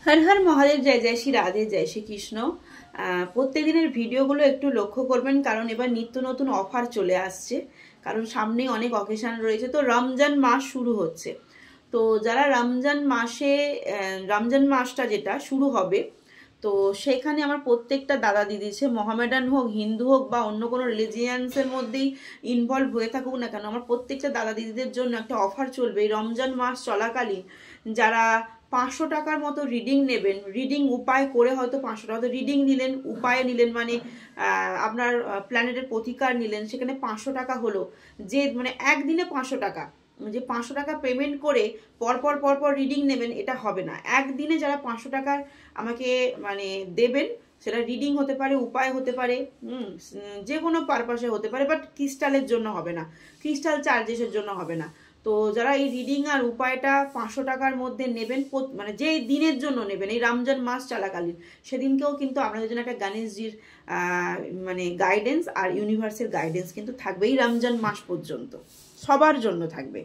হর হর মহাদেব, জয় জয় শ্রী রাধে, জয় শ্রী কৃষ্ণ। প্রত্যেক দিনের ভিডিওগুলো একটু লক্ষ্য করবেন, কারণ এবার নিত্য নতুন অফার চলে আসছে। কারণ সামনে অনেক অকেশন রয়েছে, তো রমজান মাস শুরু হচ্ছে। তো যারা রমজান মাসটা যেটা শুরু হবে, তো সেখানে আমার প্রত্যেকটা দাদা দিদি, সে মোহামেডান হোক, হিন্দু হোক, বা অন্য কোনো রিলিজিয়ান্সের মধ্যেই ইনভলভ হয়ে থাকুক না কেন, আমার প্রত্যেকটা দাদা দিদিদের জন্য একটা অফার চলবে এই রমজান মাস চলাকালীন। যারা 500 টাকার মতো রিডিং নেবেন, রিডিং উপায় করে হয়তো 500 টাকা রিডিং নিলেন, উপায়ে নিলেন, মানে আপনার প্ল্যানেটের প্রতিকার নিলেন, সেখানে 500 টাকা হলো। যে মানে একদিনে 500 টাকা, যে 500 টাকা পেমেন্ট করে পরপর পরপর রিডিং নেবেন, এটা হবে না। একদিনে যারা 500 টাকার আমাকে মানে দেবেন, সেটা রিডিং হতে পারে, উপায় হতে পারে, যে কোনো পারপাসে হতে পারে, বাট ক্রিস্টালের জন্য হবে না, ক্রিস্টাল চার্জেসের জন্য হবে না। তো যারা এই রিডিং আর উপায়টা 500 টাকার মধ্যে নেবেন, মানে যে দিনের জন্য নেবেন এই রমজান মাস চলাকালীন, সেদিনকেও কিন্তু আপনাদের জন্য একটা গণেশজির মানে গাইডেন্স আর ইউনিভার্সের গাইডেন্স কিন্তু থাকবে এই রমজান মাস পর্যন্ত, সবার জন্য থাকবে।